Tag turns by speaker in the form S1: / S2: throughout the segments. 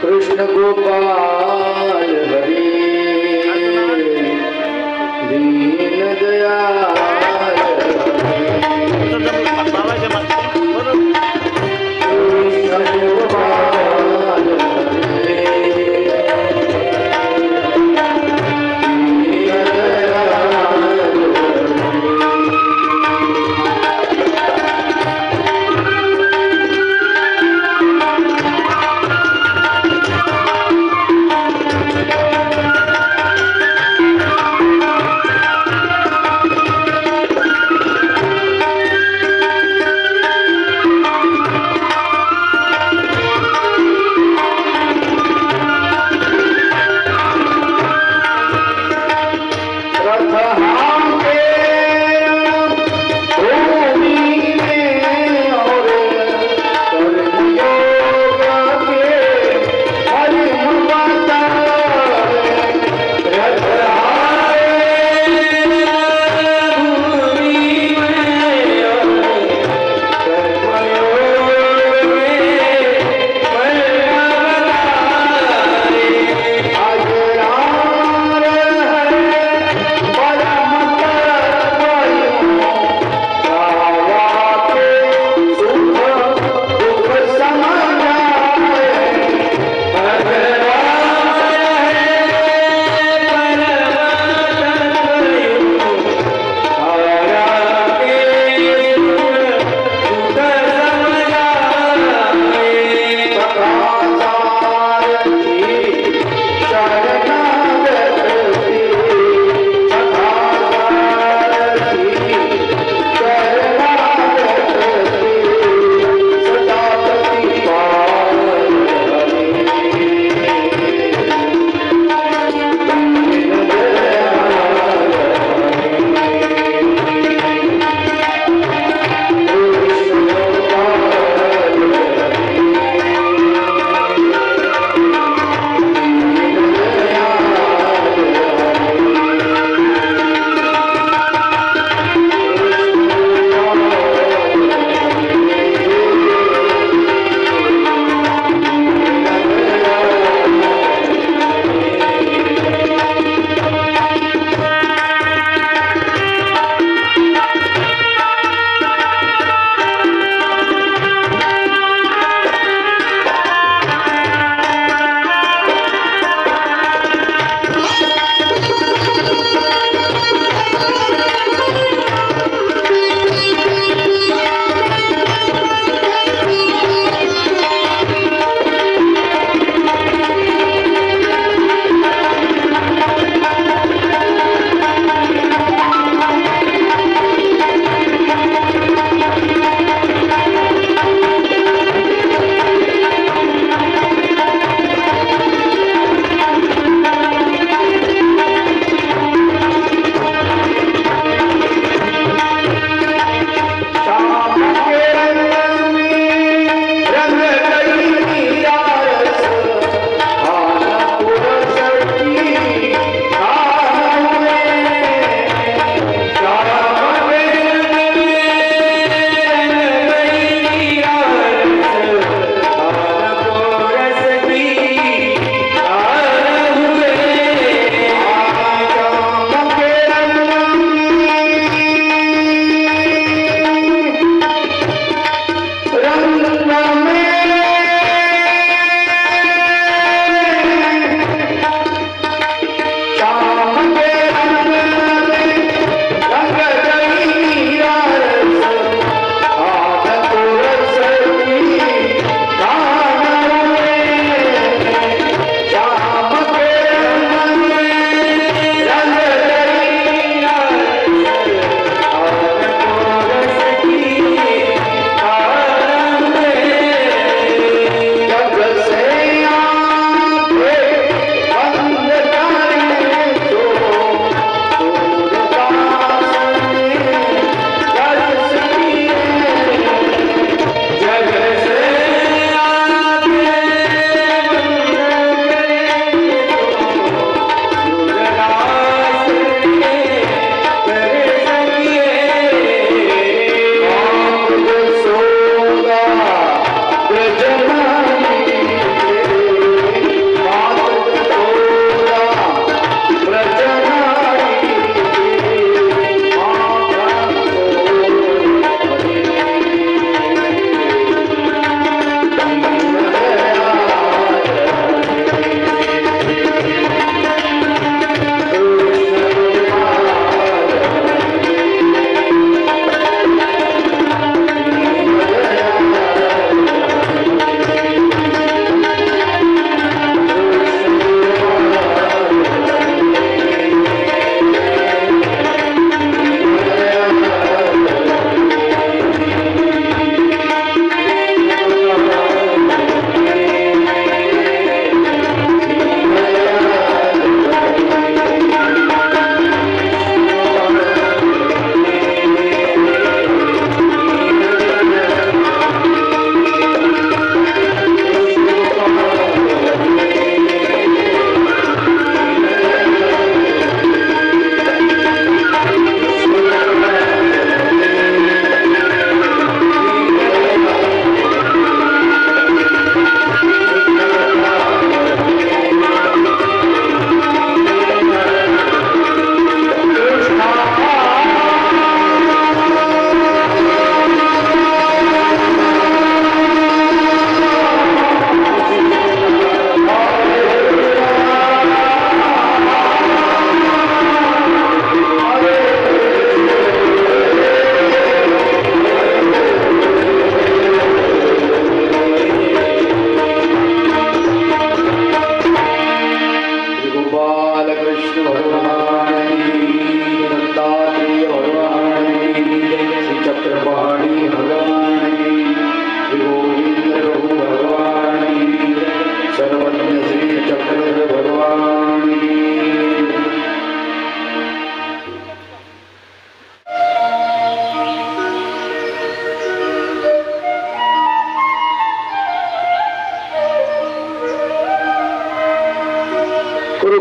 S1: कृष्ण गोपाल हरी दीन दयाल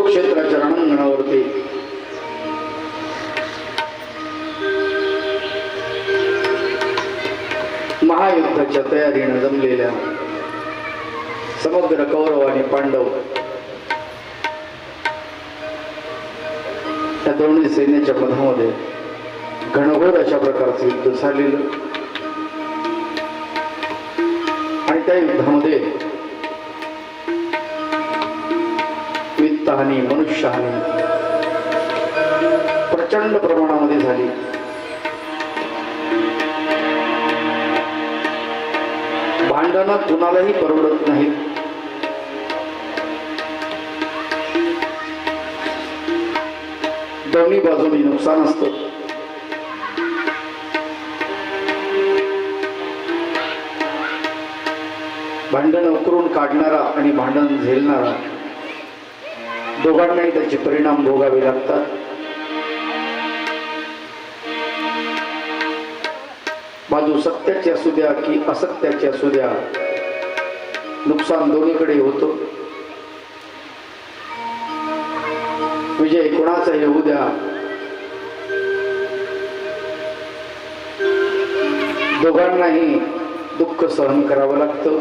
S1: कुरुक्षेत्राच्या रणांगणावरती महायुद्धाच्या तयारीने जमलेल्या समग्र कौरव आणि पांडव या दोन्ही सैन्याच्या मधामध्ये घनघोर अशा प्रकारचं युद्ध झालेलं आणि त्या युद्धामध्ये वित्तहानी मनुष्यहानी प्रचंड प्रमाणामध्ये झाली. भांडणं कुणालाही परवडत नाहीत. दोन्ही बाजूनी नुकसान असतं. भांडण उकरून काढणारा आणि भांडण झेलणारा दोघांनाही त्याचे परिणाम भोगावे लागतात. बाजू सत्याची असू द्या की असत्याची असू द्या, नुकसान दोन्हीकडे होतं. विजय कोणाचा येऊ द्या, दोघांनाही दुःख सहन करावं लागतं.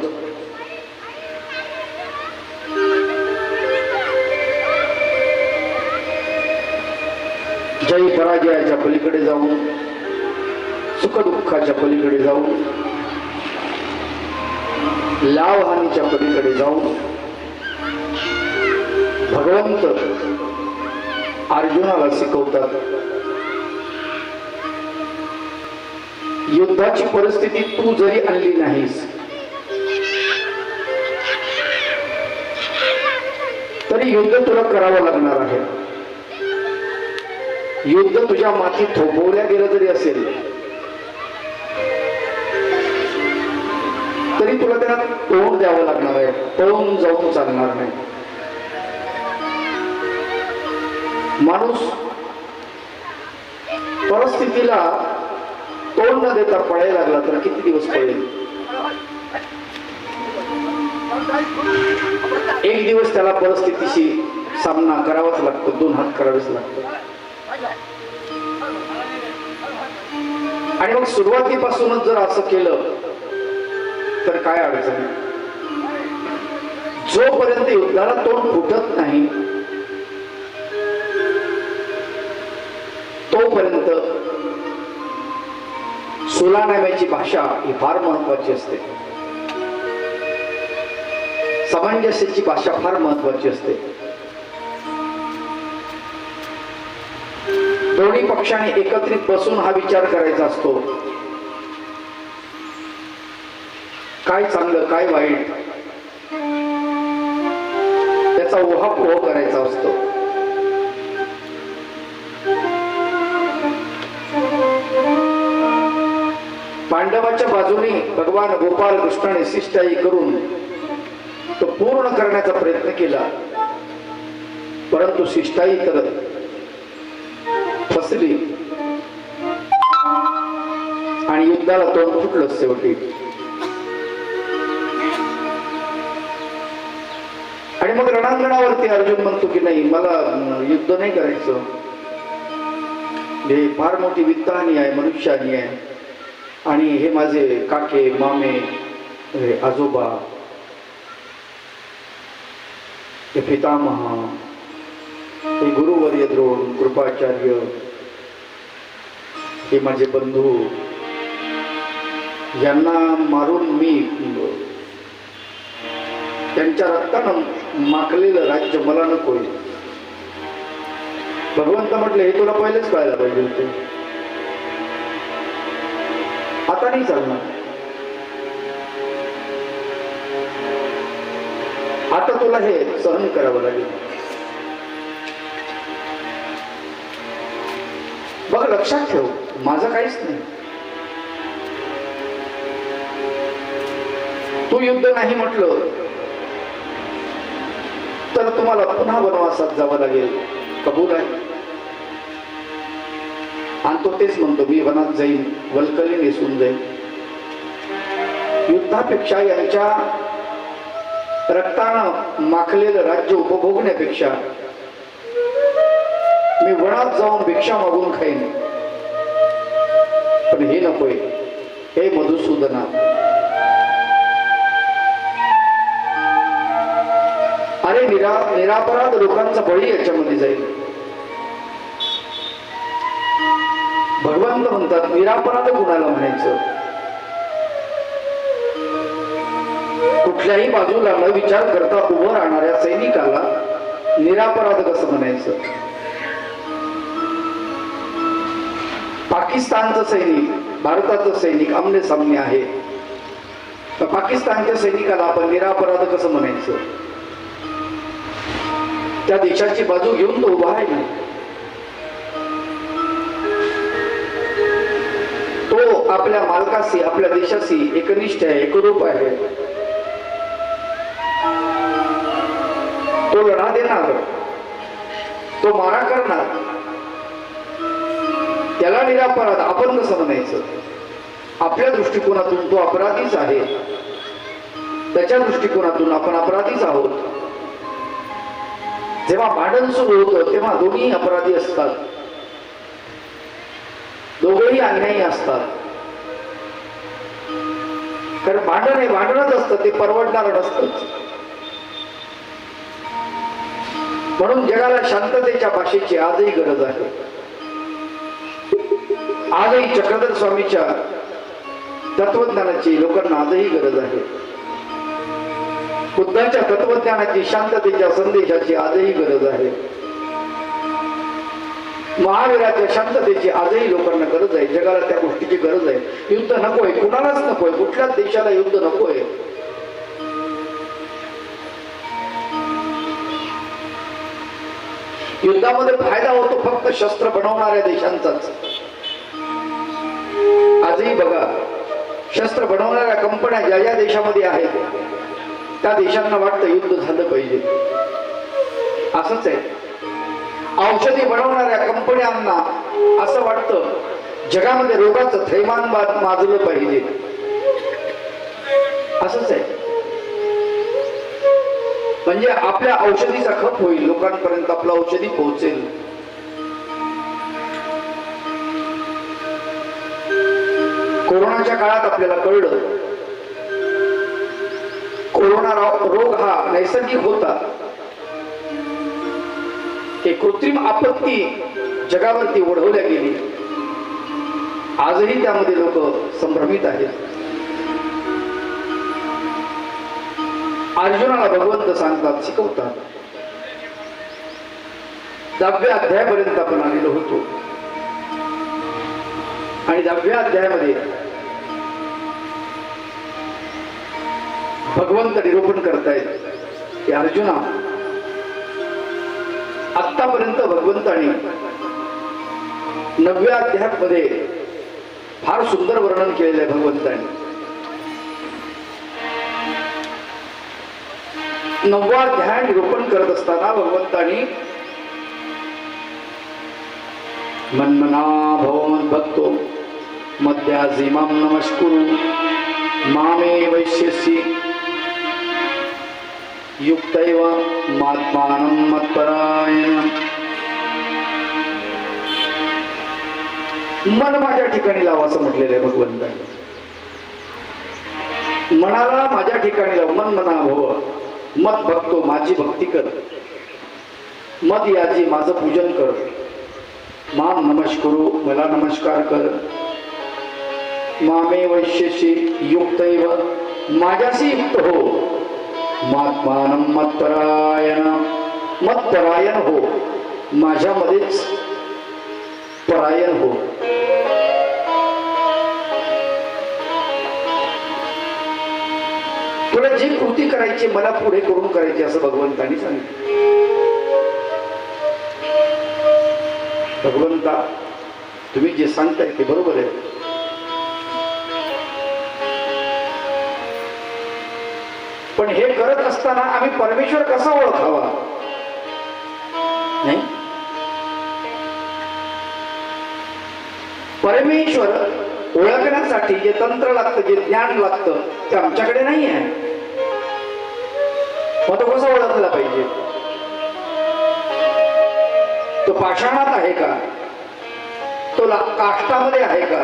S1: जय पराजयाच्या पलीकडे जाऊन, सुखदुःखाच्या पलीकडे जाऊन, लावहानीच्या पलीकडे जाऊन भगवंत अर्जुनाला शिकवतात, युद्धाची परिस्थिती तू जरी आणली नाहीस तरी युद्ध तुला करावं लागणार आहे. युद्ध तुझ्या माथी थोपवल्या गेलं जरी असेल तरी तुला त्याला तोंड द्यावं लागणार आहे, पळून जाऊन चालणार नाही. माणूस परिस्थितीला तोंड न देता पळायला लागला तर किती दिवस पळेल? एक दिवस त्याला परिस्थितीशी सामना करावाच लागतो, दोन हात करावेच लागतात. आणि मग सुरुवातीपासूनच जर असं केलं तर काय अडचण? जोपर्यंत युद्धाला तोंड फुटत नाही तोपर्यंत सुलानाम्याची भाषा ही फार महत्वाची असते. सामंजस्याची भाषा फार महत्वाची असते. दोन्ही पक्षांनी एकत्रित बसून हा विचार करायचा असतो, काय चांगलं काय वाईट त्याचा उहापोह करायचा असतो. पांडवाच्या बाजूने भगवान गोपाल कृष्णाने शिष्टाई करून तो पूर्ण करण्याचा प्रयत्न केला, परंतु शिष्टाई तर फसली आणि युद्धाला तोंड फुटलं शेवटी. आणि मग रणांगणावरती अर्जुन म्हणतो की नाही, मला युद्ध नाही करायचं, हे फार मोठी वित्तहानी आहे, मनुष्यहानी आहे. आणि हे माझे काके मामे हे आजोबा हे पितामह हे गुरुवर्य द्रोण कृपाचार्य हे माझे बंधू, यांना मारून मी त्यांच्या रक्तानं माखलेलं राज्य मला नकोय. भगवंत म्हटले, हे तुला पहिलेच कळायला पाहिजे होते, आता नाही चालणार. आता तुला हे सहन करावं लागेल. बघ, लक्षात ठेव, माझं काहीच नाही. तू युद्ध नाही म्हटलं तर तुम्हाला पुन्हा वनवासात जावं लागेल, कबूल आहे? आणि तो तेच म्हणतो, मी वनात जाईन, वल्कली नेसून जाईन. युद्धापेक्षा यांच्या रक्तानं माखलेलं राज्य उपभोगण्यापेक्षा मी वनात जाऊन भिक्षा मागून खाईन, पण हे नकोय. हे मधुसूदना, अरे निरापराध लोकांचा बळी याच्यामध्ये जाईल. भगवंत म्हणतात निरापराध कुणाला म्हणायचं? कुठल्याही बाजूला न विचार करता उभं राहणाऱ्या सैनिकाला निरापराध कसं म्हणायचं? पाकिस्तानचं सैनिक भारताचं सैनिक आमने सामने आहे, तर पाकिस्तानच्या सैनिकाला आपण निरापराध कसं म्हणायचं? त्या देशाची बाजू घेऊन तो उभा आहे ना. तो आपल्या मालकाशी आपल्या देशाशी एकनिष्ठ आहे, एकरूप आहे. तो लढा देणार, तो मारा करणार. त्याला निरापराध आपण कसं म्हणायचं? आपल्या दृष्टिकोनातून तो अपराधीच आहे, त्याच्या दृष्टिकोनातून आपण अपराधीच आहोत. जेव्हा भांडण सुरू होतं तेव्हा दोन्ही अपराधी असतात, दोघेही अन्यायी असतात. कारण भांडण हे भांडणच असतं, ते परवडणार नसतंच. म्हणून जगाला शांततेच्या भाषेची आजही गरज आहे. आजही चक्रधर स्वामीच्या तत्वज्ञानाची लोकांना आजही गरज आहे. बुद्धाच्या तत्वज्ञानाची शांततेच्या संदेशाची आजही गरज आहे. महावीराच्या शांततेची आजही लोकांना गरज आहे. जगाला त्या गोष्टीची गरज आहे. युद्ध नकोय, कुणालाच नकोय, कुठल्याच देशाला युद्ध नकोय. युद्धामध्ये फायदा होतो फक्त शस्त्र बनवणाऱ्या देशांचाच. आजही बघा, शस्त्र बनवणाऱ्या कंपन्या ज्या ज्या देशामध्ये आहेत त्या देशांना वाटतं युद्ध झालं पाहिजे. असंच आहे. औषधी बनवणाऱ्या कंपन्यांना असं वाटतं जगामध्ये रोगाचं थैमान माजलं पाहिजे. असंच आहे. म्हणजे आपल्या औषधीचा खप होईल, लोकांपर्यंत आपलं औषधी पोहोचेल. कोरोनाच्या काळात आपल्याला कळलं कोरोना रोग हा नैसर्गिक होता. एक कृत्रिम आपत्ती जगावरती ओढवल्या गेली. आजही त्यामध्ये लोक संभ्रमित आहेत. अर्जुनाला भगवंत सांगतात, शिकवतात. 10व्या अध्यायापर्यंत आपण आलेलो होतो आणि 10व्या अध्यायामध्ये भगवंत निरूपण करतायत की अर्जुना, आतापर्यंत भगवंताने 9व्या अध्यायामध्ये फार सुंदर वर्णन केलेलं आहे. भगवंताने 9वा अध्याय निरूपण करत असताना भगवंतानी मन्मना भव मद्भक्तो मद्याजी मां नमस्कुरु मामे वैश्यसि युक्तैव मात्मानं मत्परायण. मन माझ्या ठिकाणी लावा असं म्हटलेलं आहे भगवंतानी. मनाला माझ्या ठिकाणी लाव. मन मना भव मत भक्तो, माझी भक्ती कर. मद याची, माझं पूजन कर. माम नमस्कुरु, मला नमस्कार कर. मामे वैश्यशी युक्तैव, माझ्याशी युक्त हो. मात्मानं मत्परायण, मत्परायण हो, माझ्यामध्येच परायण हो. तुला जी कृती करायची मला पुढे करून करायची असं भगवंतांनी सांगितलं. भगवंता, तुम्ही जे सांगताय ते बरोबर आहे. पण हे करत असताना आम्ही परमेश्वर कसा ओळखावा? नाही, परमेश्वर ओळखण्यासाठी जे तंत्र लागतं, जे ज्ञान लागतं ते आमच्याकडे नाही आहे. मग तो कसा ओळखला पाहिजे? तो पाषाणात आहे का, तो काष्टामध्ये आहे का,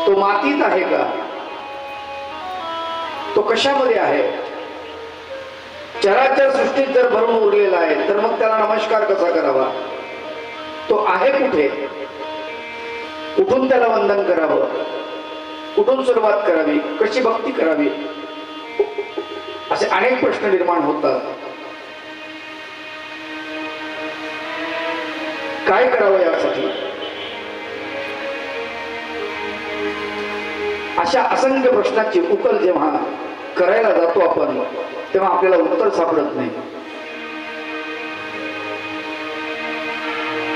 S1: तो मातीत आहे का, तो कशामध्ये आहे? चराचर सृष्टीत जर भरून उरलेला आहे तर मग त्याला नमस्कार कसा करावा? तो आहे कुठे? कुठून त्याला वंदन करावं? कुठून सुरुवात करावी? कशी भक्ती करावी? असे अनेक प्रश्न निर्माण होतात. काय करावं यासाठी? अशा असंख्य प्रश्नांची उकल जेव्हा करायला जातो आपण, तेव्हा आपल्याला उत्तर सापडत नाही.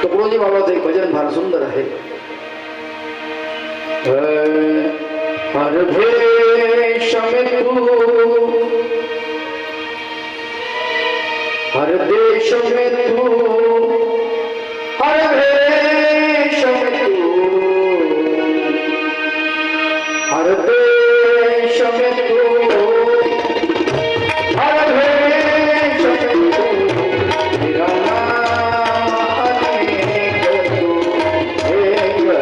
S1: तुकडोजी बाबाचं एक भजन फार सुंदर आहे. हर भेष में तू, हर देश में तू, हर भेष में तू, हर देश में तू, हर भेष में तू, तेरा नाम अनेक तू, एक तू.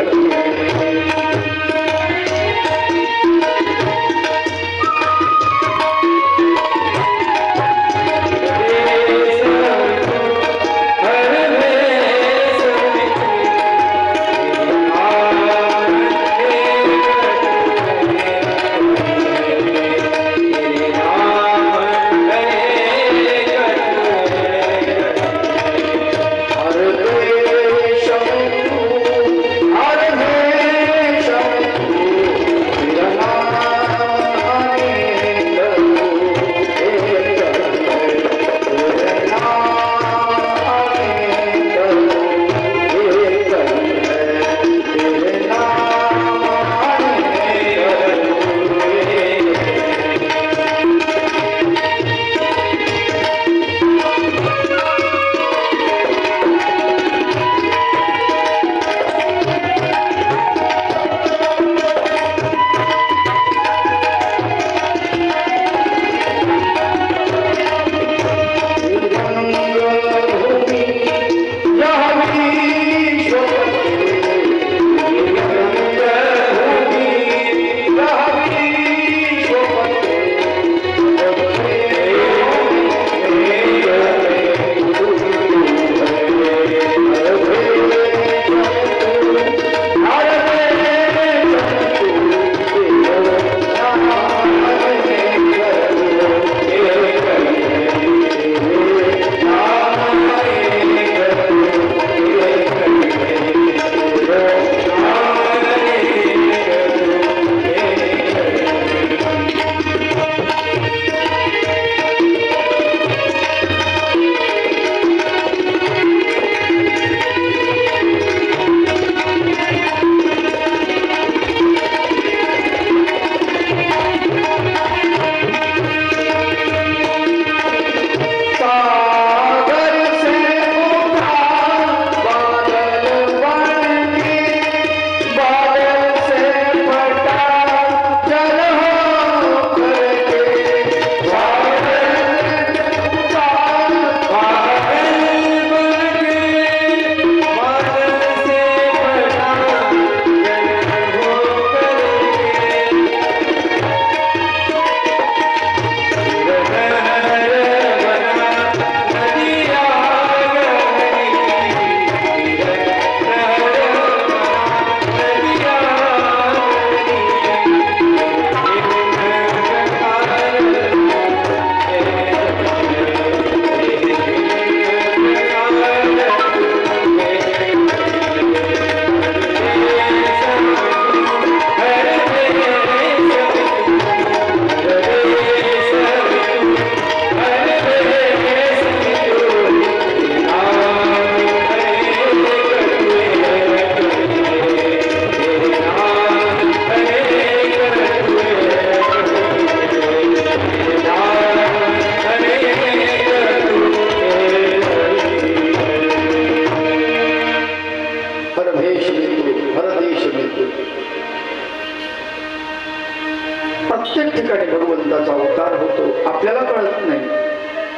S1: प्रत्येक ठिकाणी भगवंताचा अवतार होतो, आपल्याला कळत नाही.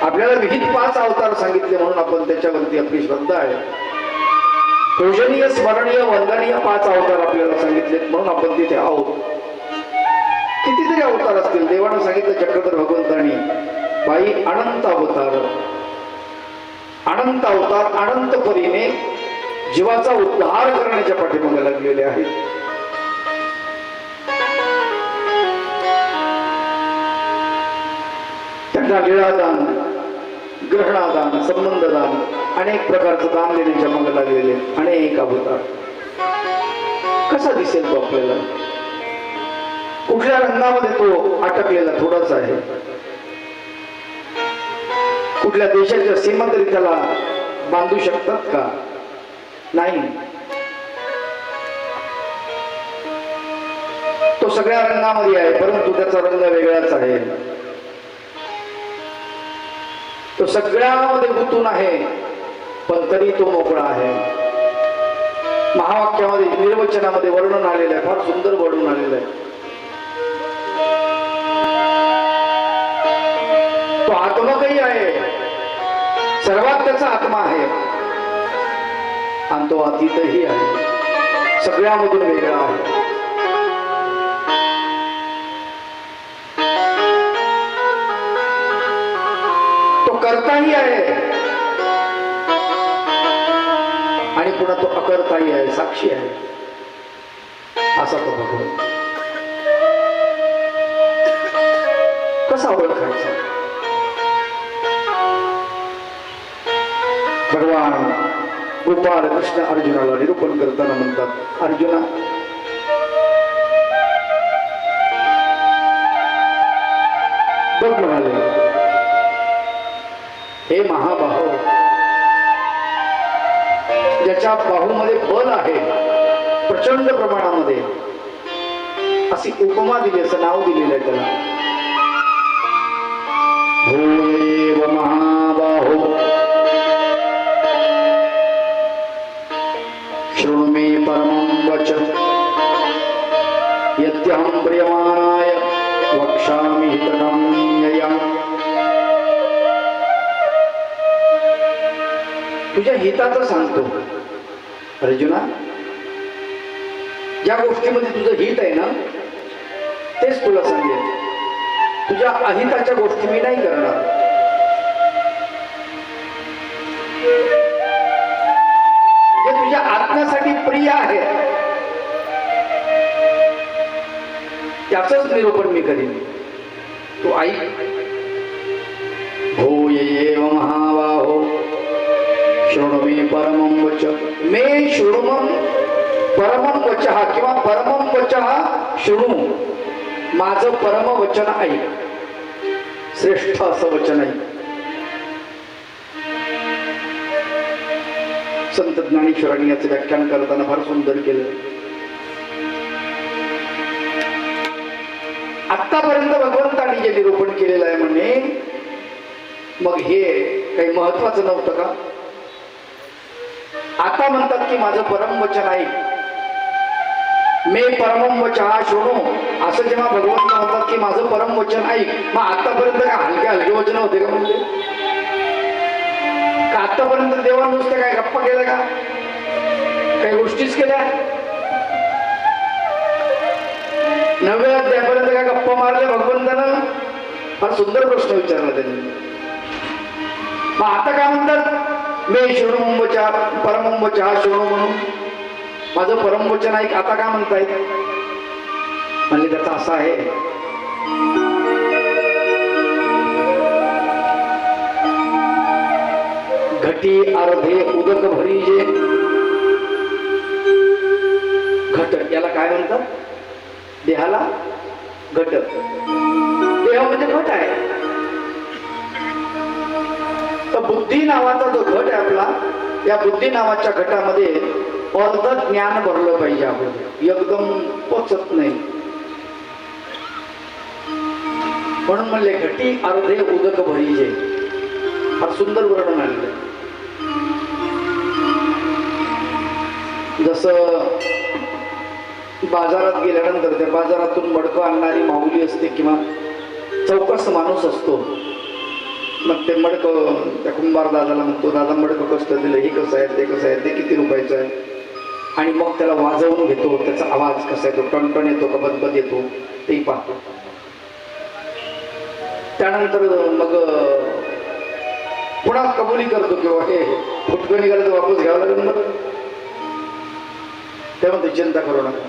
S1: आपल्याला विहित पार 5 अवतार सांगितले म्हणून आपण त्याच्यावरती आपली श्रद्धा आहे. पूजनीय स्मरणीय वंदनीय 5 अवतार आपल्याला सांगितलेत म्हणून आपण तिथे आहोत. कितीतरी अवतार असतील. देवानं सांगितलं चक्रधर भगवंतांनी बाई अनंत अवतार, अनंत अवतार अनंत परीने जीवाचा उद्धार करण्याच्या पाठीमागे लागलेले आहेत. त्यांना लीळादान, ग्रहणादान, संबंधदान, अनेक प्रकारचं दान देण्याच्या मागे लागलेले अनेक अवतार. कसा दिसेल तो आपल्याला? कुठल्या रंगामध्ये तो अटकलेला थोडाच आहे? कुठल्या देशाच्या सीमा तरी त्याला बांधू शकतात का? नाही. तो सगळ्या रंगामध्ये आहे, परंतु त्याचा रंग वेगळाच आहे. तो सगळ्यामध्ये गुंतून आहे, पण तरी तो मोकळा आहे. महावाक्यामध्ये निर्वचनामध्ये वर्णन आलेलं आहे, फार सुंदर वर्णन आलेलं आहे. तो आत्मकही आहे, सर्वात त्याचा आत्मा आहे, आणि तो अतीतही आहे, सगळ्यामधून वेगळा आहे. तो कर्ताही आहे आणि पुन्हा तो अकर्ताही आहे, साक्षी आहे. असा तो भगवान कसा ओळखायचा? भगवान गोपाळ कृष्ण अर्जुनाला निरूपण करताना म्हणतात, अर्जुना, बघ म्हणाले, हे महाबाहो, ज्याच्या बाहूमध्ये बल आहे प्रचंड प्रमाणामध्ये, अशी उपमा दिली, असं नाव दिलेलं आहे त्याला. भूयेव महाबाहो शृणु मे परमं वचः यद्यहं प्रियमाणाय वक्ष्यामि हितकाम्यया. तुझ्या हिताचं सांगतो अर्जुना. ज्या गोष्टीमध्ये तुझं हित आहे ना, तेच तुला सांगेल. तुझ्या अहिताच्या गोष्टी मी नाही करणार. जे तुझ्या आत्म्यासाठी प्रिय आहे त्याचंच निरूपण मी करीन. तू ऐक. भूयेव महाबाहो शृणु मे परमं वचः. मे शृणुमं परमं वचः किंवा परमं वचः शृणु. माझं परम वचन ऐक, श्रेष्ठ असं वचन ऐक. संत ज्ञानेश्वरांनी याचं व्याख्यान करताना फार सुंदर केलं. आतापर्यंत भगवंतांनी जे निरूपण केलेलं आहे म्हणे, मग हे काही महत्वाचं नव्हतं का? आता म्हणतात की माझं परम वचन ऐक, मे परमं वचः शृणु. असं जेव्हा भगवंत म्हणतात की माझं परम वचन ऐक, मग आतापर्यंत काय हलके हलके वचन होते का? म्हणजे का आतापर्यंत देवान नुसतं काय गप्पा केल्या का? काही गोष्टीच केल्या? 9व्या अध्यायापर्यंत काय गप्पा मारल्या भगवंतानं? फार सुंदर प्रश्न विचारला त्यांनी. मग आता काय म्हणतात? मे शृणु वचः परमं वचः शृणु म्हणून माझं परम वचन ऐक. आता काय म्हणतायत? म्हणजे त्याचा असा आहे, घटी अर्धे उदक भरीजे. घट याला काय म्हणतात? देहाला घट. देह म्हणजे घट आहे. तर बुद्धी नावाचा जो घट आहे आपला, या बुद्धी नावाच्या घटामध्ये अर्ध ज्ञान भरलं पाहिजे. आपण एकदम पोचत नाही म्हणून म्हणले घटी अर्धे उदक भरीजे. फार सुंदर वर्णन आलेलं. जसं बाजारात गेल्यानंतर त्या बाजारातून मडकं आणणारी माऊली असते किंवा चौकस माणूस असतो. मग ते मडकं त्या कुंभार दादाला म्हणतो, दादा मडकं कसं दिलं, हे कसं आहे, ते कसं आहे, ते किती रुपयाचं आहे. आणि मग त्याला वाजवून घेतो, त्याचा आवाज कसा येतो, टणटण येतो का बदबद येतो तेही पाहतो. त्यानंतर मग पुन्हा कबुली करतो किंवा हे फुटकं निघालं तर वापस घ्यावं लागेल. मग तेव्हा ते चिंता करू नका.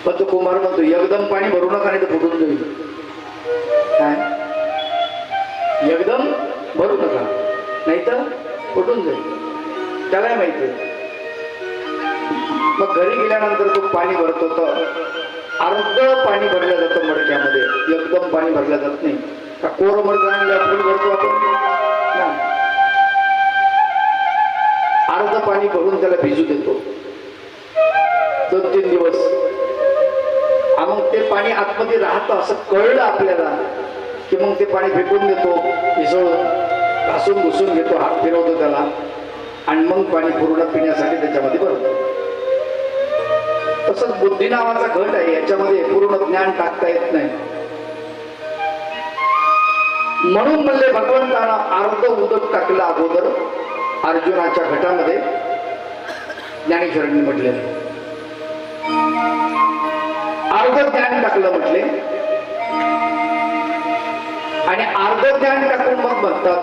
S1: पण तो कुंभार म्हणतो, एकदम पाणी भरू नका नाही तर फुटून जाईल. काय एकदम भरू नका नाही तर फुटून जाईल. त्याला माहिती. मग घरी गेल्यानंतर तो पाणी भरतो तर अर्ध पाणी भरलं जातं मडक्यामध्ये, एकदम पाणी भरलं जात नाही. का कोरं मडकं आणलं फुल भरतो आपण, अर्ध पाणी भरून त्याला भिजू देतो 2-3 दिवस. मग ते पाणी आतमध्ये राहतं असं कळलं आपल्याला की मग ते पाणी फेकून देतो, मिसळून घासून घुसून घेतो, हात फिरवतो त्याला आणि मग पाणी पूर्ण पिण्यासाठी त्याच्यामध्ये भरतो. तसंच बुद्धी नावाचा घट आहे, याच्यामध्ये पूर्ण ज्ञान टाकता येत नाही. म्हणून म्हणले भगवंतानं अर्ध उदक टाकलं अगोदर अर्जुनाच्या घटामध्ये, ज्ञानेश्वरांनी म्हटले. अर्ध ज्ञान टाकलं म्हटले आणि अर्ध ज्ञान टाकून मग म्हणतात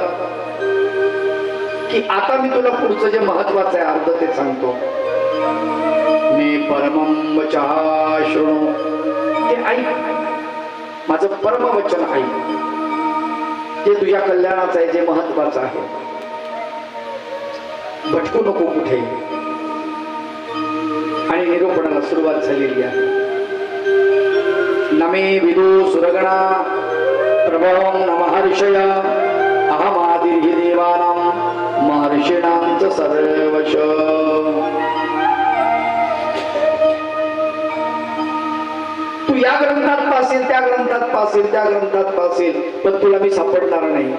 S1: की आता मी तुला पुढचं जे महत्वाचं आहे अर्ध ते सांगतो. मी परमं वचः शृणु, ते ऐक, माझं परम वचन ऐक, ते तुझ्या कल्याणाचं आहे, जे महत्वाचं आहे. भटकू नको कुठे. आणि निरूपणाला सुरुवात झालेली आहे. नमे विदु सुरगणा प्रभवं न महर्षय अहमादिर्हि देवानां महर्षीणां च सर्वश. तू या ग्रंथात पासेल, त्या ग्रंथात पासेल, त्या ग्रंथात पासेल, पण तुला मी सापडणार नाही.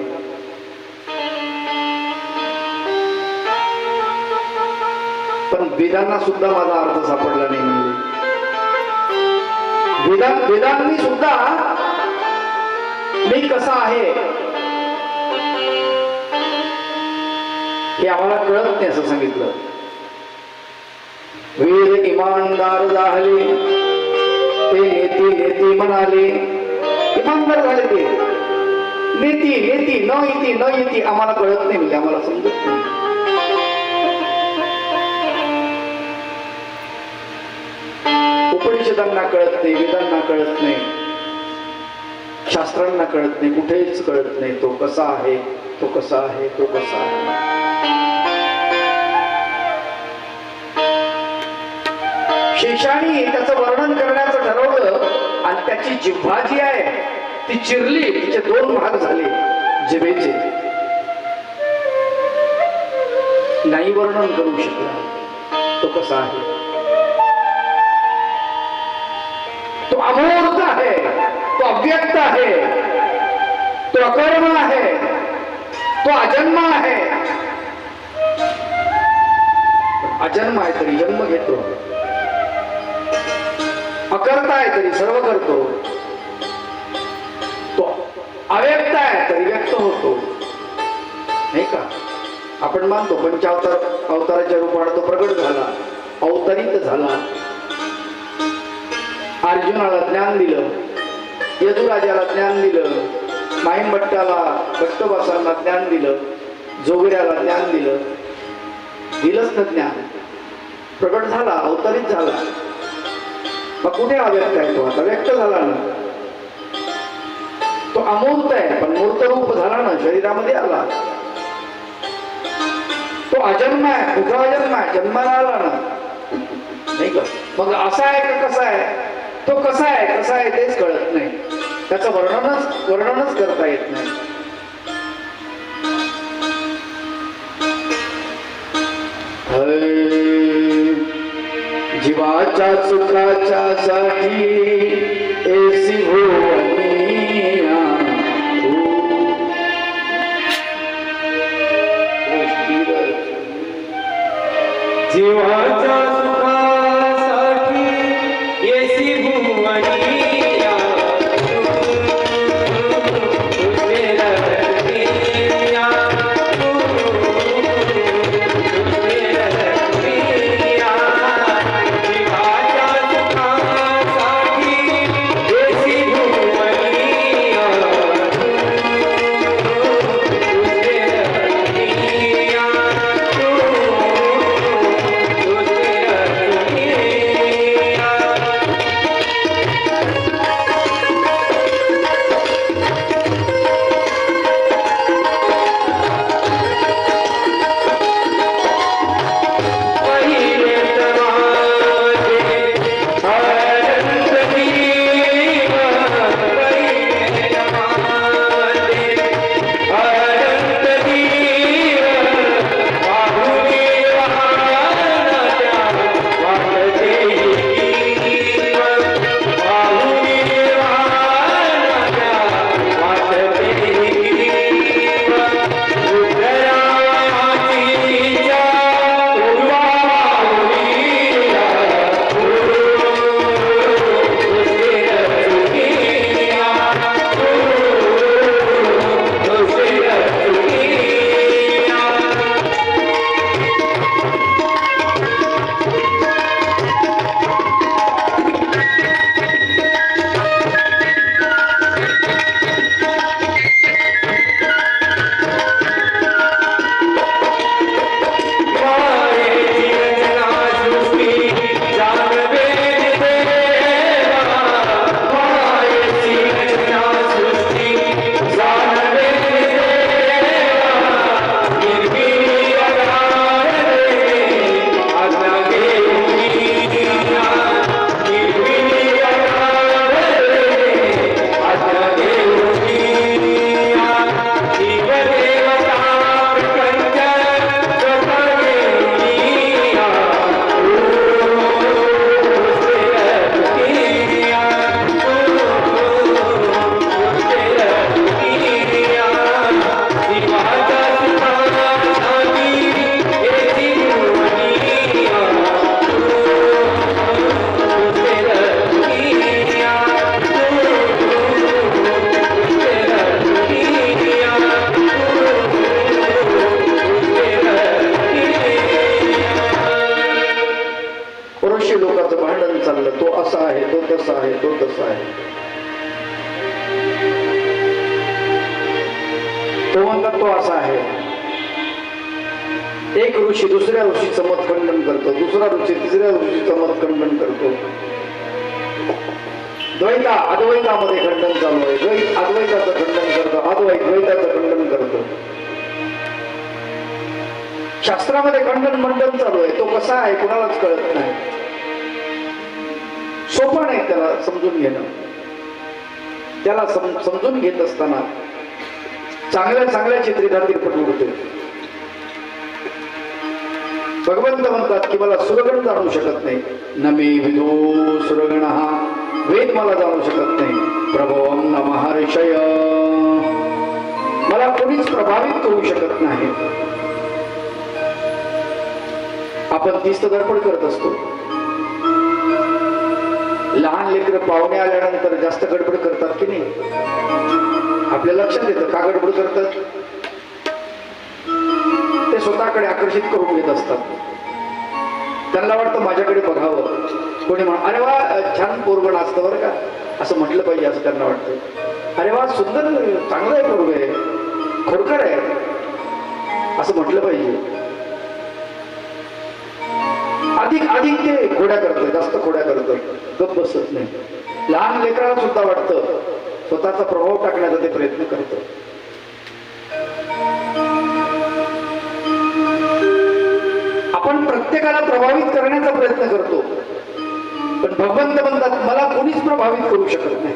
S1: पण वेदांना सुद्धा माझा अर्थ सापडला नाही. म्हणजे वेदांनी सुद्धा मी कसा आहे हे आम्हाला कळत नाही असं सांगितलं. वेद इमानदार झाले ते नेती नेती म्हणाले. इमानदार झाले ते नेती नेती न येती न येती आम्हाला कळत नाही, म्हणजे आम्हाला समजत नाही. उपनिषदांना कळत नाही, वेदांना कळत नाही, शास्त्रांना कळत नाही, कुठेच कळत नाही तो कसा आहे, तो कसा आहे, तो कसा आहे. शेषाने त्याचं वर्णन करण्याचं ठरवलं आणि त्याची जिव्हा जी आहे ती चिरली, तिचे 2 भाग झाले जिभेचे. नाही वर्णन करू शकला तो कसा आहे. तो अमूर्त आहे, तो अव्यक्त आहे, तो अकर्म आहे, तो अजन्म आहे. अजन्म आहे तरी जन्म घेतो, अकर्ता आहे तरी सर्व करतो, तो अव्यक्त आहे तरी व्यक्त होतो. नाही का? आपण मानतो अवताराच्या रूपाने तो प्रगट झाला, अवतरित झाला. अर्जुनाला ज्ञान दिलं, यदुराजाला ज्ञान दिलं, माहिमभट्टाला भट्टवासांना ज्ञान दिलं, जोगऱ्याला ज्ञान दिलं. दिलंच ना ज्ञान, प्रगट झाला, अवतरित झाला. मग कुठे अव्यक्त आहे तो? आता व्यक्त झाला ना. तो अमूर्त आहे पण मूर्त रूप झाला ना, शरीरामध्ये आला. तो अजन्म आहे, कुठला अजन्म आहे? जन्माला आला ना. नाही का? मग असा आहे का कसा आहे? तो कसा आहे कसा आहे तेच कळत नाही, त्याचं वर्णनच करता येत नाही. जीवाच्या सुखाच्या साठी ऐसी भुवनिया
S2: जीवाच्या सुखासाठी ऐसी भुवनिया
S1: तो म्हणतात तो असा आहे. एक ऋषी दुसऱ्या ऋषीचं मत खंडन करतो, दुसरा ऋषी तिसऱ्या ऋषीचं मत खंडन करतो. द्वैता अद्वैतामध्ये खंडन चालू आहे. द्वैत अद्वैताचं खंडन करतो, अद्वैत द्वैताचं खंडन करतो. शास्त्रामध्ये खंडन मंडन चालू आहे. तो कसा आहे कुणालाच कळत नाही. सोपं नाही त्याला समजून घेणं. त्याला समजून घेत असताना चांगल्या चांगल्या चित्रितात तिरपट उडते. भगवंत म्हणतात की मला सुरगण जाणू शकत नाही. न मे विदो सुरगण, वेद मला जाणू शकत नाही. प्रभवम न महर्षय, मला कोणीच प्रभावित करू शकत नाही. आपण तीच तर धडपड करत असतो. लहान लेकर पाहुणे आल्यानंतर जास्त गडबड करतात की नाही? आपल्या लक्षात येतं का गडबड करतात. ते स्वतःकडे आकर्षित करून घेत असतात. त्यांना वाटतं माझ्याकडे बघावं. कोणी अरे वा छान पोरगं नाचतं बरं का, असं म्हटलं पाहिजे असं त्यांना वाटतं. अरे वा सुंदर चांगलं आहे पोरगं आहे, खोडकर आहे असं म्हटलं पाहिजे. अधिक अधिक ते खोड्या करतात, जास्त खोड्या करतात, गप्प बसत नाही. लहान लेकराला सुद्धा वाटतं, स्वतःचा प्रभाव टाकण्याचा ते प्रयत्न करतं. आपण प्रत्येकाला प्रभावित करण्याचा प्रयत्न करतो, पण भगवंत म्हणतात मला कोणीच प्रभावित करू शकत नाही.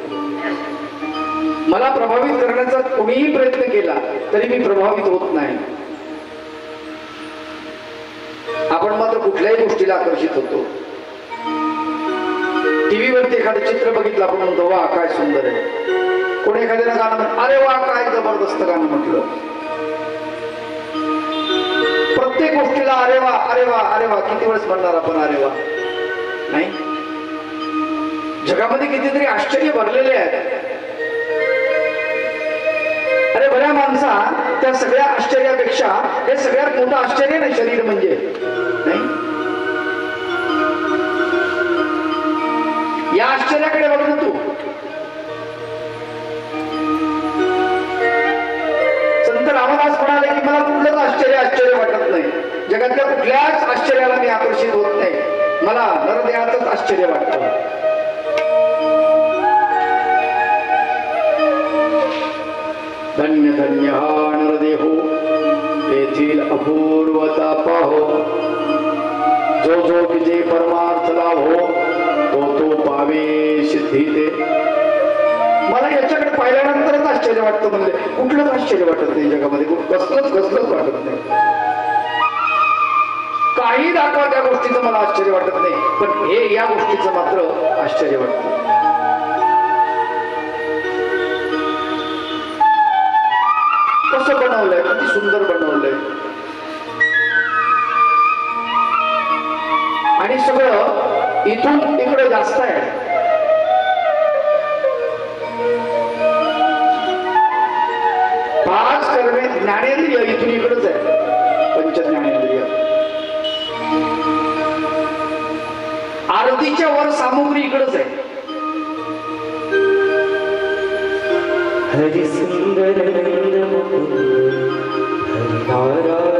S1: मला प्रभावित करण्याचा कोणीही प्रयत्न केला तरी मी प्रभावित होत नाही. आपण मात्र कुठल्याही गोष्टीला आकर्षित होतो. टीव्हीवरती एखादं चित्र बघितलं, आपण म्हणतो वा काय सुंदर आहे. कोणी एखाद्याला गाणं अरे वा काय जबरदस्त गाणं म्हटलं. प्रत्येक गोष्टीला अरे वा अरे वा अरे वा किती वेळेस म्हणणार आपण अरे वा. नाही, जगामध्ये कितीतरी आश्चर्य भरलेले आहेत. अरे बऱ्या माणसा, त्या सगळ्या आश्चर्यापेक्षा हे सगळ्यात मोठं आश्चर्य नाही शरीर म्हणजे. नाही, या आश्चर्याकडे बघ ना तू. संत रामदास म्हणाले की मला कुठलंच आश्चर्य वाटत नाही. जगातल्या कुठल्याच आश्चर्याला मी आकर्षित होत नाही. मला नरदेहाचंच आश्चर्य वाटतं. धन्य धन्य हा नरदेहो, तेथील अपूर्वता पाहो. जो जो विजय परमार्थ लाभो, तो तो पावे सिद्धी ते. मला याच्याकडे पाहिल्यानंतरच आश्चर्य वाटतं. म्हणजे कुठलंच आश्चर्य वाटत नाही जगामध्ये, कसलंच वाटत नाही. काही दाखवा त्या गोष्टीचं मला आश्चर्य वाटत नाही, पण हे या गोष्टीचं मात्र आश्चर्य वाटतं. कसं बनवलंय, किती सुंदर बनवलंय. आणि सगळं इथून तिकडे जास्त आहे. पाच कर्मे ज्ञानेंद्रिय इथून इकडेच आहे. पंच ज्ञानेंद्रिय आरतीच्या वर सामुग्री इकडेच आहे.
S2: हरि सुंदर नंद मुकुंद हरि नारायण